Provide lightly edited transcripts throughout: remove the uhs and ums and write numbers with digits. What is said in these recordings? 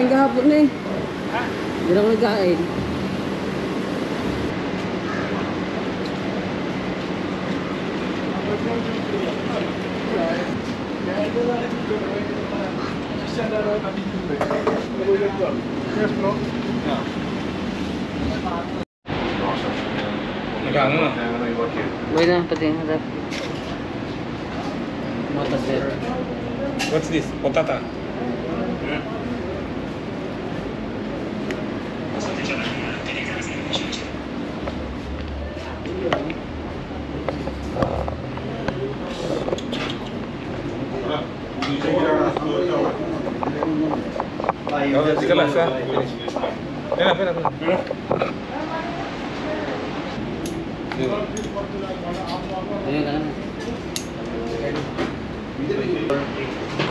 nagkain kahapon eh. Ha? Hindi na ako nagkain. Buena, pati hadap. Mata sir. What's this? Potata. Sige lang siya. Pena. Ayun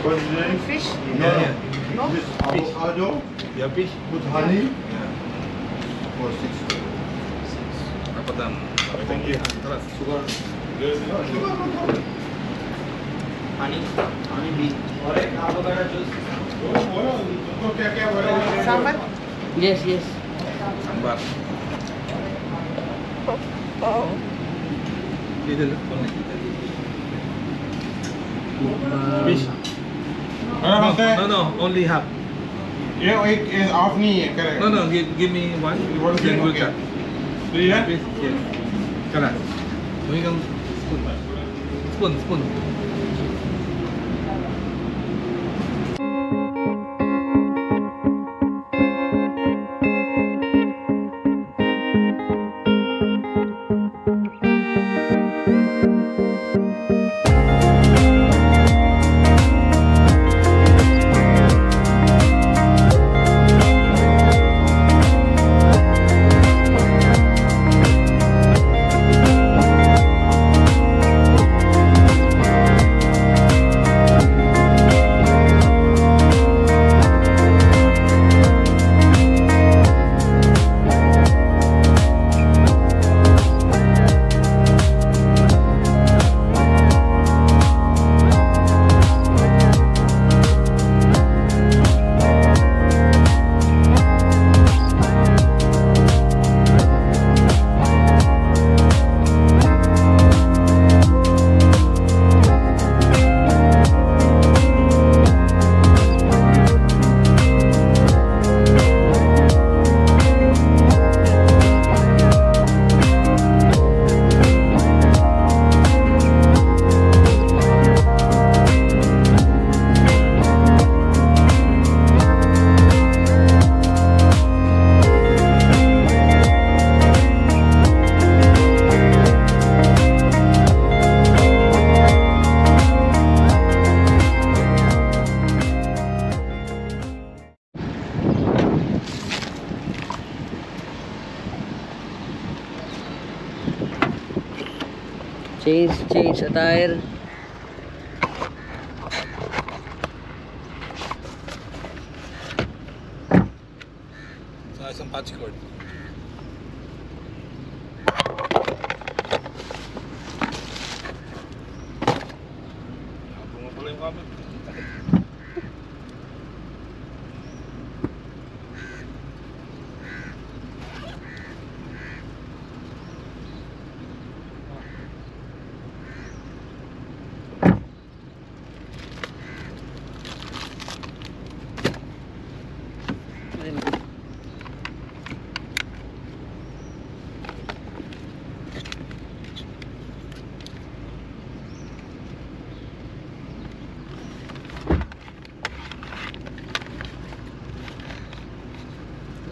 ka lang. Fish? Yeah. No? This avocado Yeah, fish. with honey Yeah. for 6. Apa tam? Thank you. Terus. Sugar. Honey bee. तुमको क्या-क्या बोला? Sambar? Yes. Sambar. Oh. Dito lang. Fish. No, only half. ये एक ऑफ नहीं है correct No, give me one. One Then we'll okay. cut. तो ये Fish, yes. Kanan. Huwag kang spoon. Change attire. Sa isang patch cord. Bunga pala yung kabel.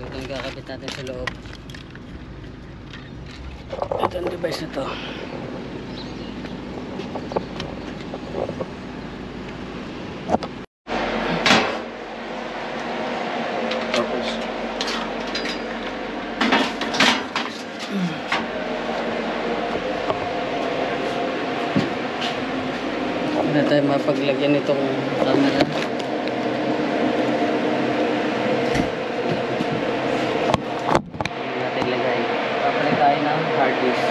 Ito yung kakabit natin sa loob. Ito ang device na to. Tapos Hindi na tayo mapaglagyan itong camera. Natin lagay. Papalit tayo ng hard disk.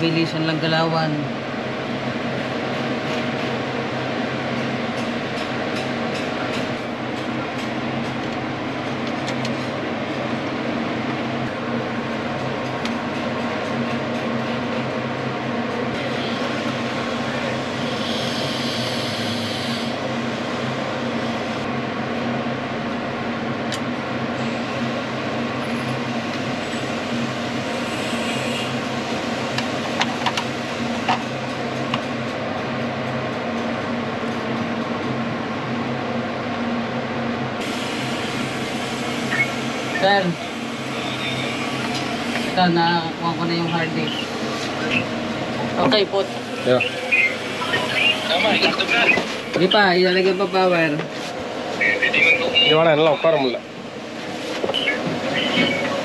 mabilisan lang galawan. Sir, ito, nakakuha ko na yung hard disk. Okay, put. Yeah. Hindi pa, ilalagay pa power. Gimana locker mula?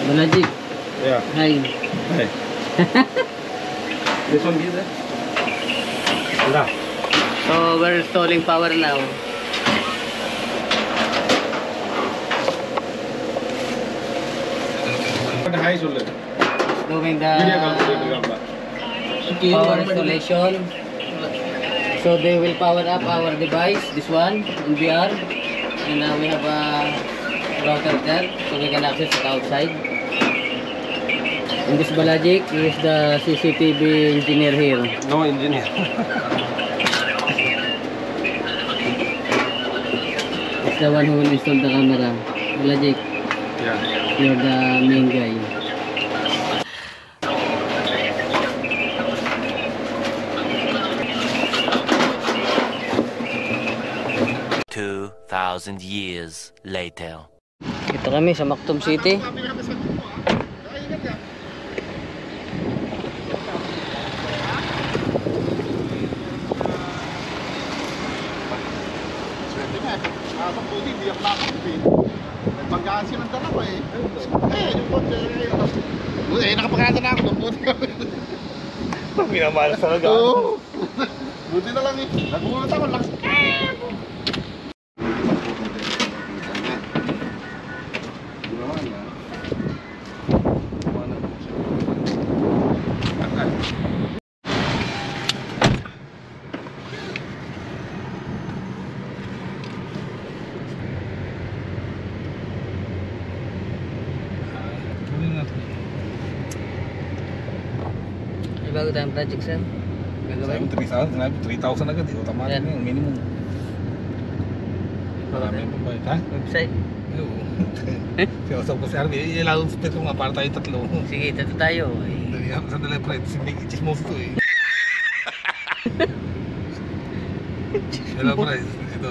Balaji. Yeah. Hi. Hey. This one is there? Nah. So, we're installing power now. Hi சொல்லு. Doing the Video call பண்ணிட்டு power installation. So they will power up our device, this one, in VR. And now we have a router there, so we can access it outside. And this Balajic is the CCTV engineer here. No engineer. It's the one who will install the camera. Balajic, Yeah. you're the main guy. Thousand years later. Ito kami sa Mactum City. Pagkasin ng dalawa eh. Nakapagkanta na ako. Minamahal talaga. Oo. Buti na lang eh. Nagulat ako lang. May bago tayong project, sir. Sabi 3,000, sinabi 3,000 agad. Utama Yan. yung minimum. Marami pa ba? Ha? Website. Oo. Siyausap ko si Arby. Ilalong split ko nga para tayo tatlo. Sige, tato tayo. Sandali pre, chismoso to eh. Hello pre, ito.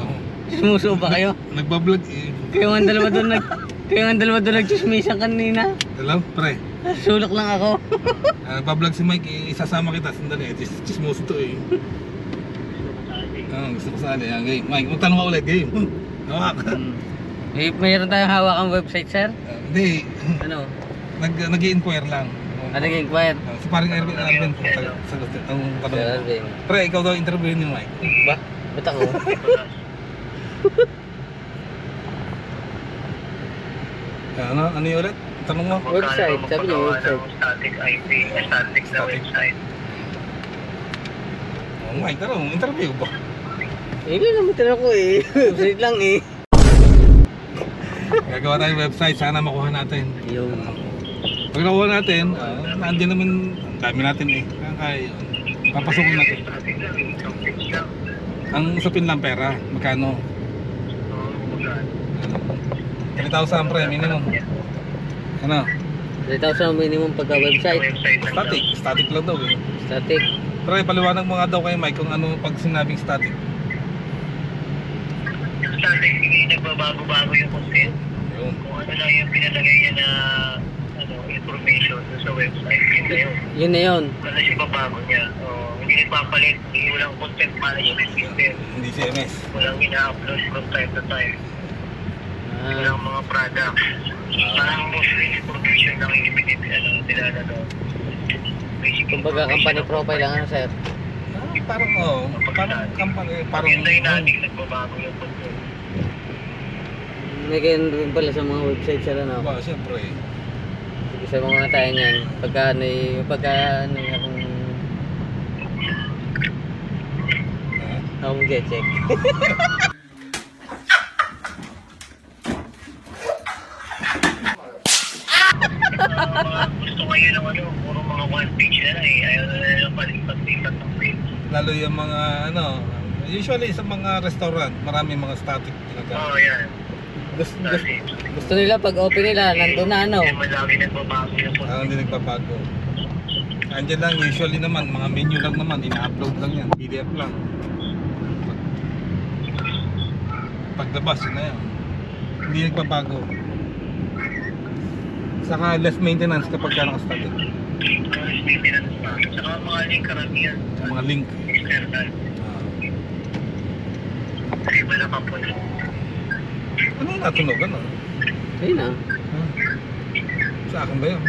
Sumuso ba kayo? Nagbablog eh. Kayong ang dalawa doon nagchismisan kanina. Hello pre. Sulok lang ako. Nagbablog si Mike, isasama kita. Sandali, chismoso to eh. Gusto ko sali. Game. Mike, magtanong ka ulit. Game. Hawak. Mayroon tayong hawakang website, sir? Hindi. Ano? Nag-i-inquire lang. Nag-inquire? Si paring Arvin sagot ang tanong. Alvin. Pre, ikaw daw interviewin yung Mike. Ba? Ba't ako? Ano yung ulit? Tanong mo? Website, sabi niya website. Static IP, static na website. Oh, Mike, tanong, interview ba? Hindi naman tinanong ko eh. Website lang eh. Gagawa tayong website, sana makuha natin. Yung Pag nakuha natin, nandiyan naman, ang dami natin eh. Kaya papasukin natin. Static lang, isang page lang. Ang usapin lang pera, magkano? 3,000 pre, minimum. Ano? 3,000 minimum pagka-website. Website lang Static, static lang daw eh. Static. Pre, paliwanag mo nga daw kay Mike kung ano pag sinabing static. Yung static, hindi nagbabago-bago yung content. Yun. Kung ano lang yung pinalagay niya na information sa website, yun na yun. Yun na yun. Wala siya babago niya. Hindi nagpapalit, hindi walang content management system. Hindi CMS. Walang ina-upload from time to time. Walang mga products. Parang mostly information lang yung tinala doon. Kumbaga company profile lang ano, sir? Parang parang company, parang Yung dynamic, nagbabago yung content. May ganyan rin pala sa mga website, sir, ano? Ba, siyempre. Sige, sa mga tayo niyan. Pagka ano akong Ako mag-check. Gusto ngayon ng ano, puro mga one page na lang eh. Ayaw na lang palipat-lipat ng page. Lalo yung mga ano, usually sa mga restaurant, marami mga static ginagawa. Oo, yan. Gusto nila pag open nila, nandun na ano. Hindi man lagi nagbabago yung Hindi nagbabago. Andiyan lang, usually naman, mga menu lang naman, ina-upload lang yan, PDF lang. Paglabas, yun na yan. Hindi nagbabago. Saka less maintenance kapag ka naka-static. College maintenance pa. Saka mga link karamihan. Mga link. External. Iba na pa po na. Ano yung natunog? Ano? Ayun na. Sa akin ba yun?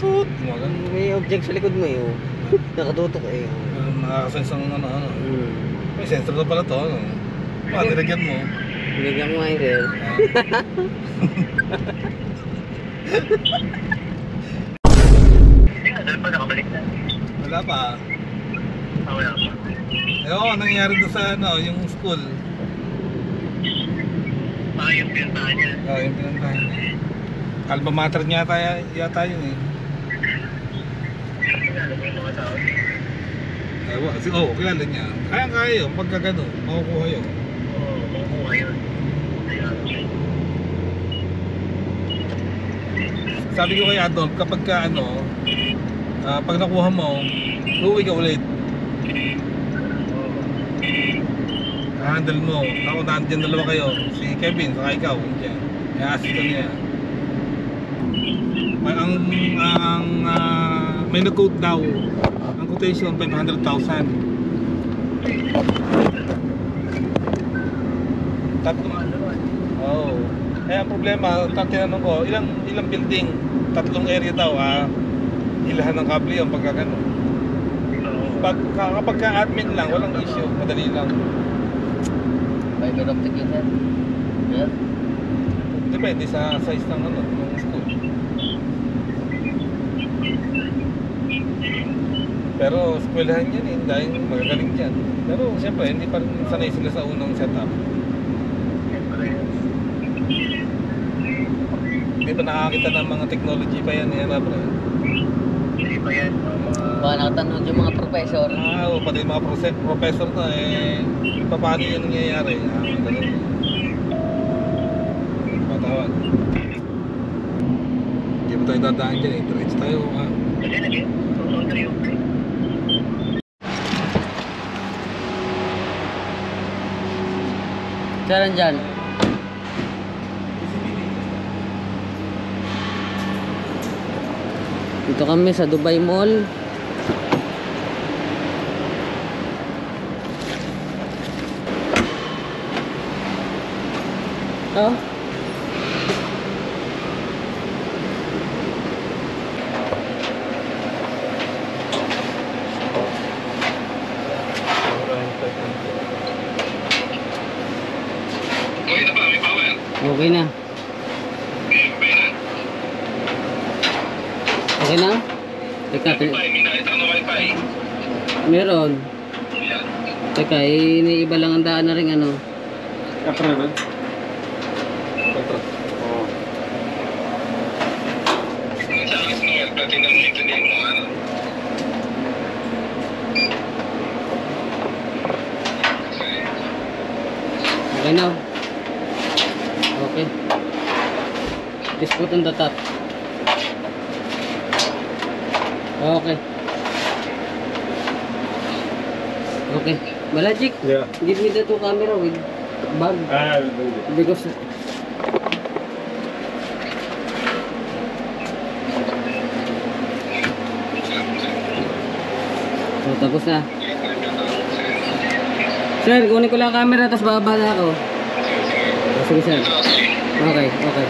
Tut! Gumagan. May object sa likod mo eh. Oh. Nakatutok eh. Oh. Nakakasense ng ano. Hmm. May sensor na pala to. Ano? Nilagyan mo. Binigyan ko nga eh, sir. Hindi nga, dahil pa nakabalik na. Wala pa. Wala pa. Oo, nangyari doon sa ano, yung school. Yung pinuntahan niya. Oo, yung pinuntahan niya. Alma mater niya yata yun eh. Alam mo yung mga tao. Kilala niya. Kaya yun, pagka gano'n, makukuha yun. Oo, makukuha yun. Sabi ko kay Adolf, kapag ka ano, pag nakuha mo, uuwi ka ulit. Handle mo. Ako nandiyan dalawa kayo. Si Kevin, saka ikaw. Kaya-assist ko niya. May nag-quote daw. Ang quotation, 500,000. Tatlong Oo. Kaya ang problema, tinanong ko, ilang building? Tatlong area daw, ilahan ng kable yung pagkagano. Kapag ka-admin lang, walang issue, madali lang. Fiber optic yun, sir. Yeah. Depende sa size ng ano, ng school. Pero eskwelahan yan eh, dahil magagaling dyan. Pero siyempre, hindi pa rin sanay sila sa unang setup. Hindi pa nakakita ng mga technology pa yan eh, bro. Hindi pa yan. Baka nakatanod yung mga professor. Pati yung mga professor na eh, paano yun nangyayari? Ganun. Patawag. Hindi mo tayo dadaan dyan eh, diretso tayo. Lagi. Tutunan yung Sir, andyan. Dito kami sa Dubai Mall. Oh. Okay na. Okay na? Teka, meron. Teka, iniiba lang ang daan na rin ano. Okay na. Okay. Just put on the top. Okay. Okay. Balajik. Yeah. Give me the two camera with bag. Because so, tapos na. Sir, kunin ko lang camera tapos bababa na ako. Sige sir. Okay, okay.